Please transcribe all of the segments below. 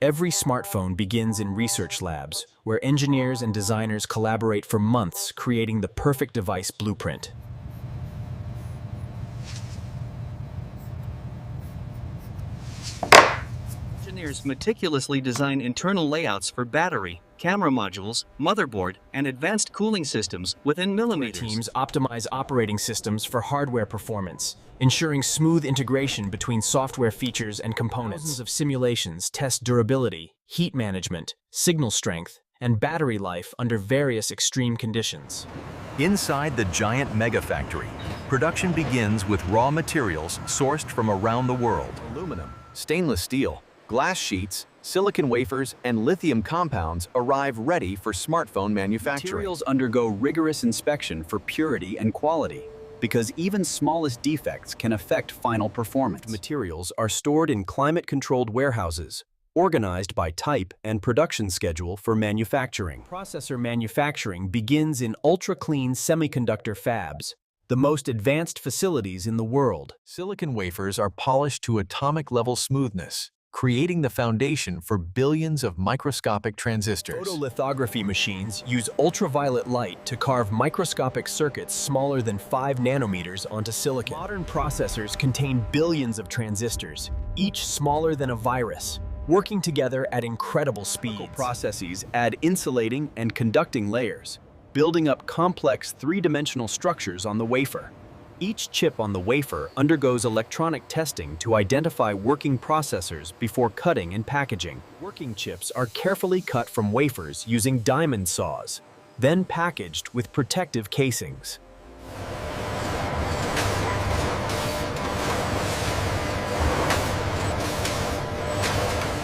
Every smartphone begins in research labs, where engineers and designers collaborate for months creating the perfect device blueprint. Engineers meticulously design internal layouts for battery, camera modules, motherboard, and advanced cooling systems within millimeters. Teams optimize operating systems for hardware performance, ensuring smooth integration between software features and components. Thousands of simulations test durability, heat management, signal strength, and battery life under various extreme conditions. Inside the giant mega factory, production begins with raw materials sourced from around the world. Aluminum, stainless steel, glass sheets, silicon wafers, and lithium compounds arrive ready for smartphone manufacturing. Materials undergo rigorous inspection for purity and quality, because even smallest defects can affect final performance. Materials are stored in climate-controlled warehouses, organized by type and production schedule for manufacturing. Processor manufacturing begins in ultra-clean semiconductor fabs, the most advanced facilities in the world. Silicon wafers are polished to atomic-level smoothness, creating the foundation for billions of microscopic transistors. Photolithography machines use ultraviolet light to carve microscopic circuits smaller than 5 nanometers onto silicon. Modern processors contain billions of transistors, each smaller than a virus, working together at incredible speeds. Processes add insulating and conducting layers, building up complex three-dimensional structures on the wafer. Each chip on the wafer undergoes electronic testing to identify working processors before cutting and packaging. Working chips are carefully cut from wafers using diamond saws, then packaged with protective casings.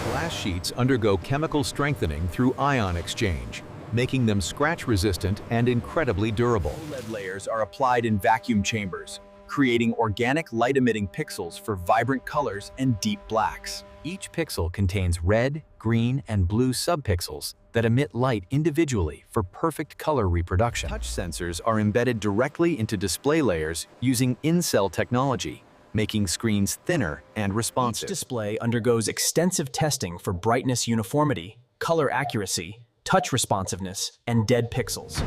Glass sheets undergo chemical strengthening through ion exchange, making them scratch-resistant and incredibly durable. OLED layers are applied in vacuum chambers, creating organic light-emitting pixels for vibrant colors and deep blacks. Each pixel contains red, green, and blue subpixels that emit light individually for perfect color reproduction. Touch sensors are embedded directly into display layers using in-cell technology, making screens thinner and responsive. Each display undergoes extensive testing for brightness uniformity, color accuracy, touch responsiveness, and dead pixels.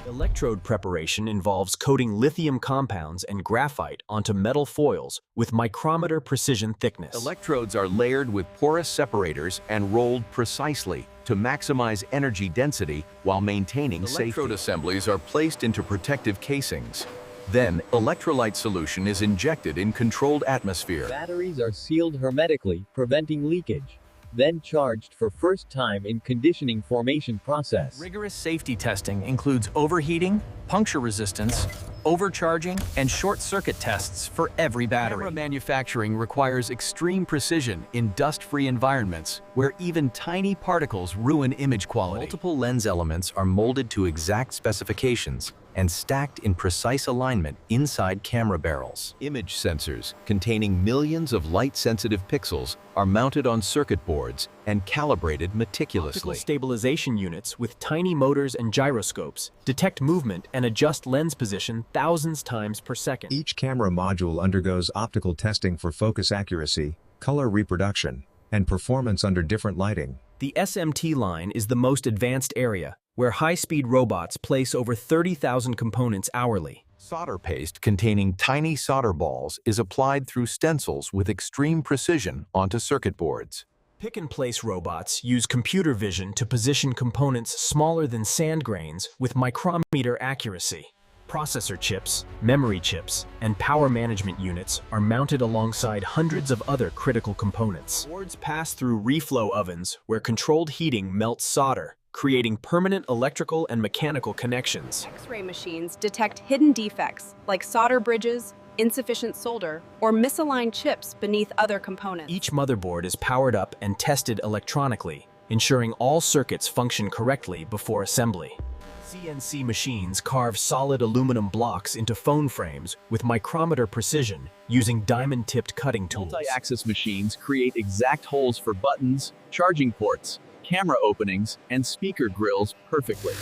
Electrode preparation involves coating lithium compounds and graphite onto metal foils with micrometer precision thickness. Electrodes are layered with porous separators and rolled precisely to maximize energy density while maintaining safety. Electrode assemblies are placed into protective casings. Then, electrolyte solution is injected in controlled atmosphere. Batteries are sealed hermetically, preventing leakage, then charged for first time in conditioning formation process. Rigorous safety testing includes overheating, puncture resistance, overcharging, and short-circuit tests for every battery. Camera manufacturing requires extreme precision in dust-free environments where even tiny particles ruin image quality. Multiple lens elements are molded to exact specifications and stacked in precise alignment inside camera barrels. Image sensors containing millions of light-sensitive pixels are mounted on circuit boards and calibrated meticulously. Optical stabilization units with tiny motors and gyroscopes detect movement and adjust lens position thousands times per second. Each camera module undergoes optical testing for focus accuracy, color reproduction, and performance under different lighting. The SMT line is the most advanced area, where high-speed robots place over 30,000 components hourly. Solder paste containing tiny solder balls is applied through stencils with extreme precision onto circuit boards. Pick-and-place robots use computer vision to position components smaller than sand grains with micrometer accuracy. Processor chips, memory chips, and power management units are mounted alongside hundreds of other critical components. Boards pass through reflow ovens where controlled heating melts solder, creating permanent electrical and mechanical connections. X-ray machines detect hidden defects like solder bridges, insufficient solder, or misaligned chips beneath other components. Each motherboard is powered up and tested electronically, ensuring all circuits function correctly before assembly. CNC machines carve solid aluminum blocks into phone frames with micrometer precision using diamond-tipped cutting tools. Multi-axis machines create exact holes for buttons, charging ports, camera openings, and speaker grills perfectly.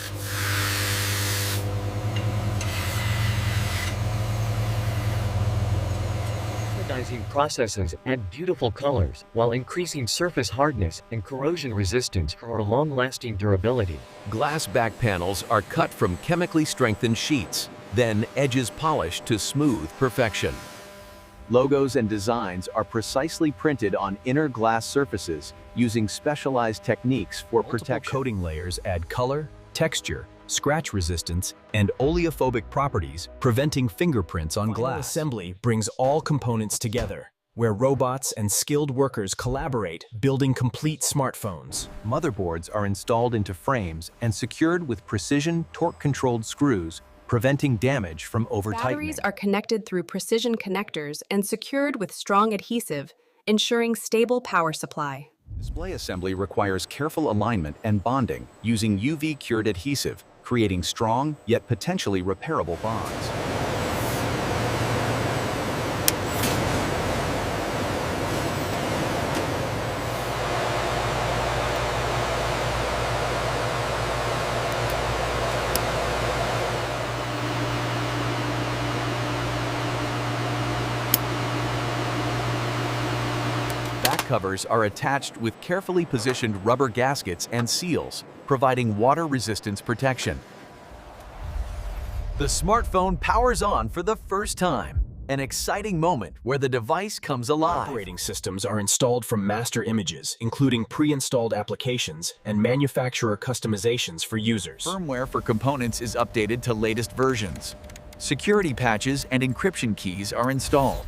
Anodizing processes add beautiful colors while increasing surface hardness and corrosion resistance for long-lasting durability. Glass back panels are cut from chemically strengthened sheets, then edges polished to smooth perfection. Logos and designs are precisely printed on inner glass surfaces using specialized techniques for protection. Coating layers add color, texture, scratch resistance, and oleophobic properties, preventing fingerprints on glass. Assembly brings all components together, where robots and skilled workers collaborate, building complete smartphones. Motherboards are installed into frames and secured with precision torque-controlled screws, preventing damage from over-tightening. Batteries are connected through precision connectors and secured with strong adhesive, ensuring stable power supply. Display assembly requires careful alignment and bonding using UV-cured adhesive, creating strong yet potentially repairable bonds. Back covers are attached with carefully positioned rubber gaskets and seals, providing water resistance protection. The smartphone powers on for the first time, an exciting moment where the device comes alive. Operating systems are installed from master images, including pre-installed applications and manufacturer customizations for users. Firmware for components is updated to latest versions. Security patches and encryption keys are installed.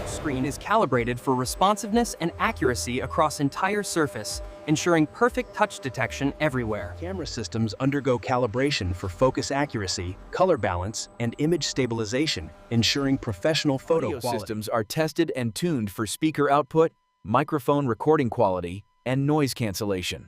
Screen is calibrated for responsiveness and accuracy across entire surface, ensuring perfect touch detection everywhere. Camera systems undergo calibration for focus accuracy, color balance, and image stabilization, ensuring professional photo Audio quality. systems are tested and tuned for speaker output, microphone recording quality, and noise cancellation.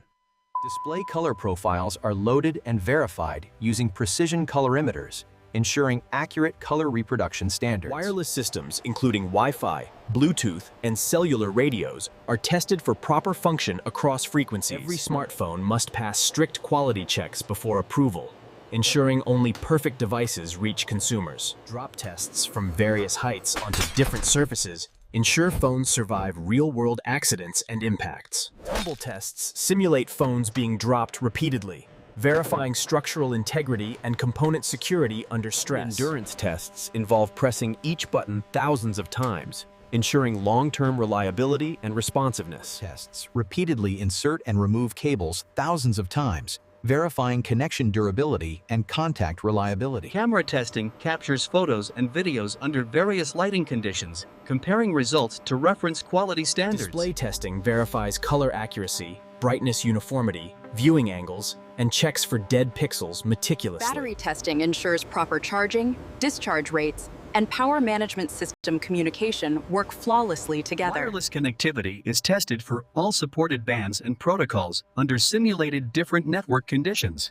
Display color profiles are loaded and verified using precision colorimeters, ensuring accurate color reproduction standards. Wireless systems, including Wi-Fi, Bluetooth, and cellular radios, are tested for proper function across frequencies. Every smartphone must pass strict quality checks before approval, ensuring only perfect devices reach consumers. Drop tests from various heights onto different surfaces ensure phones survive real-world accidents and impacts. Tumble tests simulate phones being dropped repeatedly, verifying structural integrity and component security under stress. Endurance tests involve pressing each button thousands of times, ensuring long-term reliability and responsiveness. Tests repeatedly insert and remove cables thousands of times, verifying connection durability and contact reliability. Camera testing captures photos and videos under various lighting conditions, comparing results to reference quality standards. Display testing verifies color accuracy, brightness uniformity, viewing angles, and checks for dead pixels meticulously. Battery testing ensures proper charging, discharge rates, and power management system communication work flawlessly together. Wireless connectivity is tested for all supported bands and protocols under simulated different network conditions.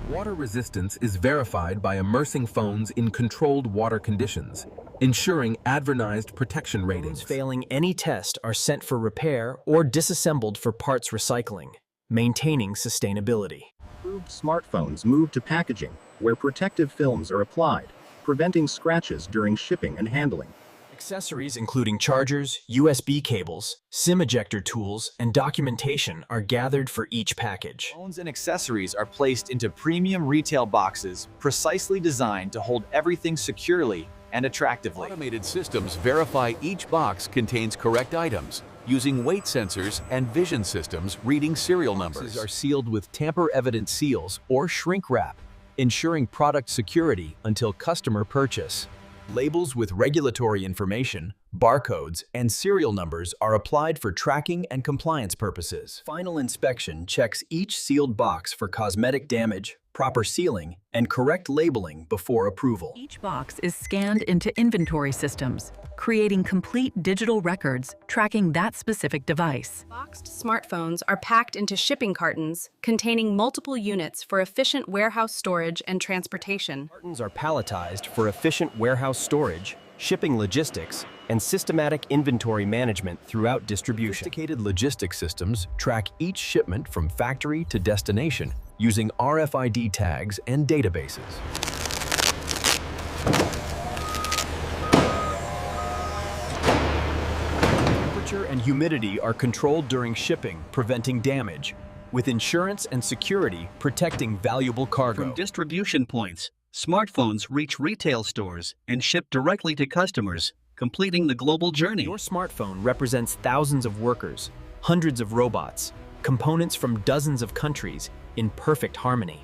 Water resistance is verified by immersing phones in controlled water conditions, ensuring advertised protection ratings. Failing any test are sent for repair or disassembled for parts recycling, maintaining sustainability. Improved smartphones move to packaging, where protective films are applied, preventing scratches during shipping and handling. Accessories including chargers, USB cables, SIM ejector tools, and documentation are gathered for each package. Phones and accessories are placed into premium retail boxes precisely designed to hold everything securely and attractively. Automated systems verify each box contains correct items, using weight sensors and vision systems reading serial numbers. Boxes are sealed with tamper-evident seals or shrink wrap, ensuring product security until customer purchase. Labels with regulatory information, barcodes, and serial numbers are applied for tracking and compliance purposes. Final inspection checks each sealed box for cosmetic damage, proper sealing, and correct labeling before approval. Each box is scanned into inventory systems, creating complete digital records tracking that specific device. Boxed smartphones are packed into shipping cartons containing multiple units for efficient warehouse storage and transportation. Cartons are palletized for efficient warehouse storage, shipping logistics, and systematic inventory management throughout distribution. Sophisticated logistics systems track each shipment from factory to destination using RFID tags and databases. Temperature and humidity are controlled during shipping, preventing damage, with insurance and security protecting valuable cargo. From distribution points, smartphones reach retail stores and ship directly to customers, completing the global journey. Your smartphone represents thousands of workers, hundreds of robots, components from dozens of countries in perfect harmony.